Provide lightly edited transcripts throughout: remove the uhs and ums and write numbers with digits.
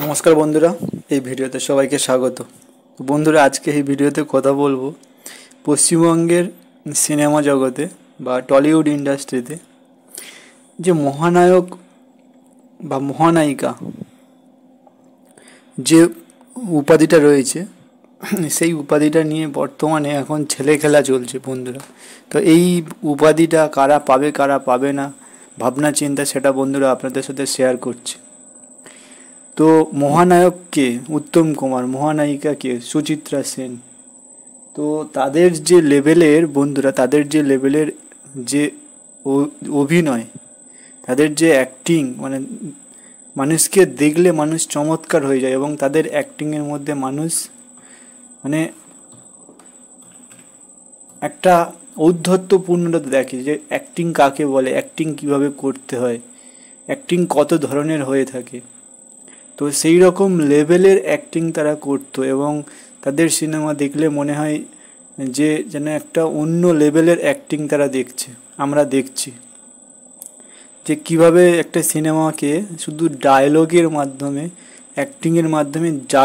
নমস্কার বন্ধুরা, এই ভিডিওতে সবাইকে স্বাগত। বন্ধুরা, আজকে এই ভিডিওতে কথা বলবো পশ্চিমবঙ্গের সিনেমা জগতে বা টলিউড ইন্ডাস্ট্রিতে যে মহানায়ক বা মহানায়িকা যে উপাধিটা রয়েছে, সেই উপাধিটা নিয়ে বর্তমানে এখন ছেলে খেলা চলছে বন্ধুরা। তো এই উপাধিটা কারা পাবে কারা পাবে না ভাবনা চিন্তা সেটা বন্ধুরা আপনাদের সাথে শেয়ার করছি। তো মহানায়ক কে? উত্তম কুমার। মহানায়িকা কে? সুচিত্রা সেন। তো তাদের যে লেভেলের বন্ধুরা, তাদের যে লেভেলের যে অভিনয়, তাদের যে অ্যাক্টিং, মানে মানুষকে দেখলে মানুষ চমৎকার হয়ে যায় এবং তাদের অ্যাক্টিংয়ের মধ্যে মানুষ মানে একটা ঔদ্ধত্যপূর্ণতা দেখে যে অ্যাক্টিং কাকে বলে, অ্যাক্টিং কিভাবে করতে হয়, অ্যাক্টিং কত ধরনের হয়ে থাকে। তো সেই রকম লেভেলের অ্যাক্টিং তারা করতো এবং তাদের সিনেমা দেখলে মনে হয় যে যেন একটা অন্য লেভেলের অ্যাক্টিং তারা দেখছে, আমরা দেখছি যে কিভাবে একটা সিনেমাকে শুধু ডায়লগের মাধ্যমে, অ্যাক্টিংয়ের মাধ্যমে যা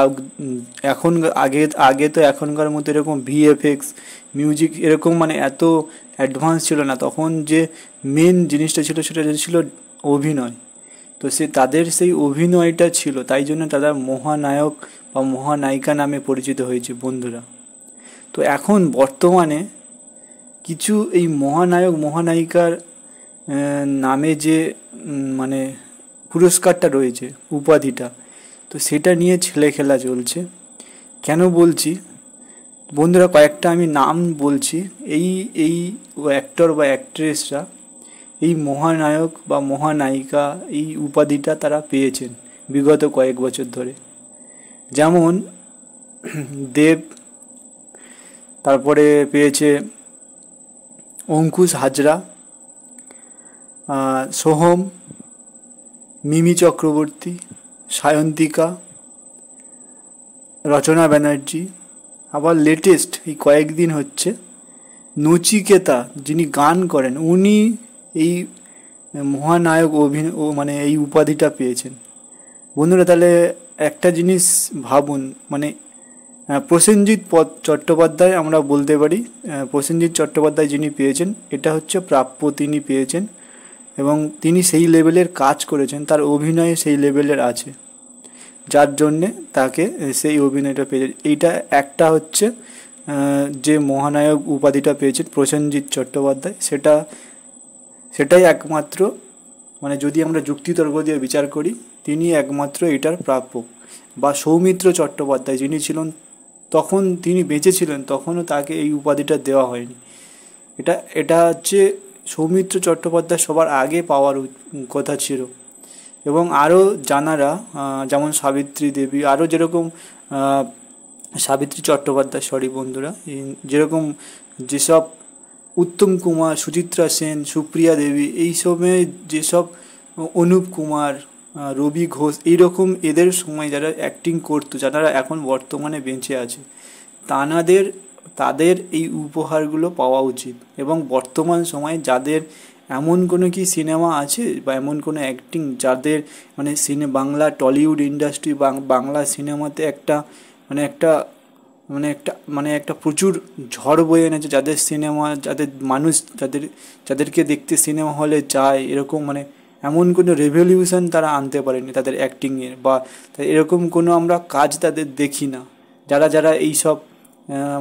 এখন আগে আগে তো এখনকার মতো এরকম ভিএফএক্স মিউজিক এরকম মানে এত অ্যাডভান্স ছিল না। তখন যে মেন জিনিসটা ছিল সেটা ছিল অভিনয়। তো তাদের সেই অভিনয়টা ছিল, তাই জন্য তারা মহানায়ক বা মহানায়িকা নামে পরিচিত হয়েছে বন্ধুরা। তো এখন বর্তমানে কিছু এই মহানায়ক মহানায়িকার নামে যে মানে পুরস্কারটা রয়েছে, উপাধিটা, তো সেটা নিয়ে ছেলে খেলা চলছে। কেন বলছি বন্ধুরা, কয়েকটা আমি নাম বলছি। এই এই অ্যাক্টর বা অ্যাক্ট্রেসরা এই মহানায়ক বা মহানায়িকা এই উপাধিটা তারা পেয়েছেন বিগত কয়েক বছর ধরে। যেমন দেব, তারপরে পেয়েছে অঙ্কুশ হাজরা, সোহম, মিমি চক্রবর্তী, সায়ন্তিকা, রচনা ব্যানার্জি। আবার লেটেস্ট এই কয়েকদিন হচ্ছে নচিকেতা, যিনি গান করেন, উনি এই মহানায়ক মানে এই উপাধিটা পেয়েছেন বন্ধুরা। তাহলে একটা জিনিস ভাবুন, মানে প্রসেনজিৎ চট্টোপাধ্যায় আমরা বলতে পারি, প্রসেনজিৎ চট্টোপাধ্যায় যিনি পেয়েছেন, এটা হচ্ছে প্রাপ্য, তিনি পেয়েছেন এবং তিনি সেই লেভেলের কাজ করেছেন, তার অভিনয় সেই লেভেলের আছে, যার জন্যে তাকে সেই অভিনয়টা পেয়েছে। এইটা একটা হচ্ছে যে মহানায়ক উপাধিটা পেয়েছেন প্রসেনজিৎ চট্টোপাধ্যায়, সেটাই একমাত্র, মানে যদি আমরা যুক্তিতর্ক দিয়ে বিচার করি, তিনি একমাত্র এটার প্রাপ্য। বা সৌমিত্র চট্টোপাধ্যায় যিনি ছিলেন, তখন তিনি বেঁচে ছিলেন, তখনও তাকে এই উপাধিটা দেওয়া হয়নি। এটা এটা হচ্ছে সৌমিত্র চট্টোপাধ্যায় সবার আগে পাওয়ার কথা ছিল। এবং আরও জানারা যেমন সাবিত্রী দেবী, আরও যেরকম সাবিত্রী চট্টোপাধ্যায়, সরি বন্ধুরা, যেরকম যেসব উত্তম কুমার, সুচিত্রা সেন, সুপ্রিয়া দেবী, এই সময় যেসব অনুপ কুমার, রবি ঘোষ, এইরকম এদের সময় যারা অ্যাক্টিং করতো, যারা এখন বর্তমানে বেঁচে আছে, তাদের এই উপহারগুলো পাওয়া উচিত। এবং বর্তমান সময়ে যাদের এমন কোনো কি সিনেমা আছে বা এমন কোনো অ্যাক্টিং যাদের মানে বাংলা টলিউড ইন্ডাস্ট্রি বা বাংলা সিনেমাতে একটা মানে একটা মানে একটা মানে একটা প্রচুর ঝড় বয়ে এনেছে, যাদের সিনেমা, যাদের মানুষ, যাদেরকে দেখতে সিনেমা হলে যায়, এরকম মানে এমন কোনো রেভলিউশন তারা আনতে পারেনি তাদের অ্যাক্টিংয়ের, বা এরকম কোনো আমরা কাজ তাদের দেখি না, যারা এইসব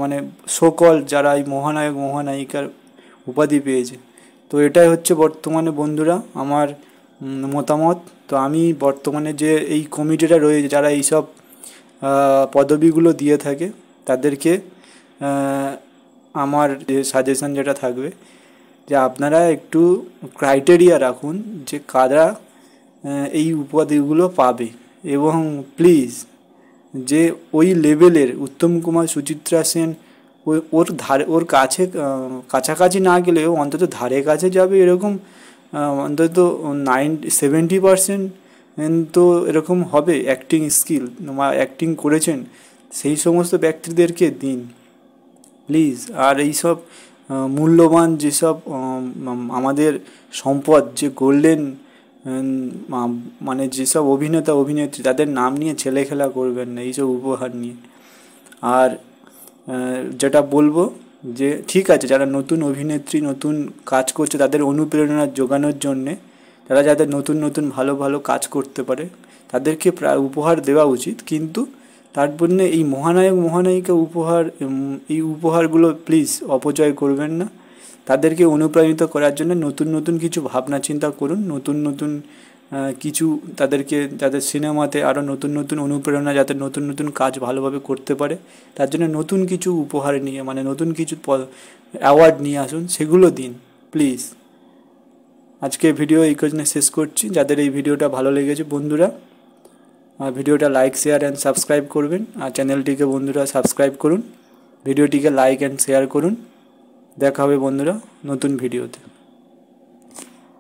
মানে সকল যারা এই মহানায়ক মহানায়িকার উপাধি পেয়েছে। তো এটাই হচ্ছে বর্তমানে বন্ধুরা আমার মতামত। তো আমি বর্তমানে যে এই কমিটিটা রয়েছে, যারা এইসব পদবিগুলো দিয়ে থাকে, তাদেরকে আমার যে সাজেশন যেটা থাকবে, যে আপনারা একটু ক্রাইটেরিয়া রাখুন যে কারা এই উপাধিগুলো পাবে, এবং প্লিজ যে ওই লেভেলের উত্তম কুমার, সুচিত্রা সেন, ওর কাছাকাছি না গেলেও অন্তত ধারে কাছে যাবে এরকম অন্তত 70% তো এরকম হবে অ্যাক্টিং স্কিল বা অ্যাক্টিং করেছেন, সেই সমস্ত ব্যক্তিদেরকে দিন প্লিজ। আর এইসব মূল্যবান যেসব আমাদের সম্পদ, যে গোল্ডেন মানে যেসব অভিনেতা অভিনেত্রী তাদের নাম নিয়ে ছেলেখেলা করবেন না এইসব উপহার নিয়ে। আর যেটা বলবো যে ঠিক আছে, যারা নতুন অভিনেত্রী নতুন কাজ করছে তাদের অনুপ্রেরণা জোগানোর জন্যে, তারা যাতে নতুন নতুন ভালো ভালো কাজ করতে পারে তাদেরকে প্রায় উপহার দেওয়া উচিত, কিন্তু তার জন্যে এই মহানায়ক মহানায়িকা উপহার, এই উপহারগুলো প্লিজ অপচয় করবেন না। তাদেরকে অনুপ্রাণিত করার জন্য নতুন নতুন কিছু ভাবনা চিন্তা করুন, নতুন নতুন কিছু তাদেরকে তাদের সিনেমাতে আরও নতুন নতুন অনুপ্রেরণা, যাতে নতুন নতুন কাজ ভালোভাবে করতে পারে তার জন্য নতুন কিছু উপহার নিয়ে, মানে নতুন কিছু অ্যাওয়ার্ড নিয়ে আসুন, সেগুলো দিন প্লিজ। আজকে ভিডিও এই কারণে শেষ করছি। যাদের এই ভিডিওটা ভালো লেগেছে বন্ধুরা, ভিডিওটা লাইক শেয়ার অ্যান্ড সাবস্ক্রাইব করবেন, আর চ্যানেলটিকে বন্ধুরা সাবস্ক্রাইব করুন, ভিডিওটিকে লাইক অ্যান্ড শেয়ার করুন। দেখা হবে বন্ধুরা নতুন ভিডিওতে।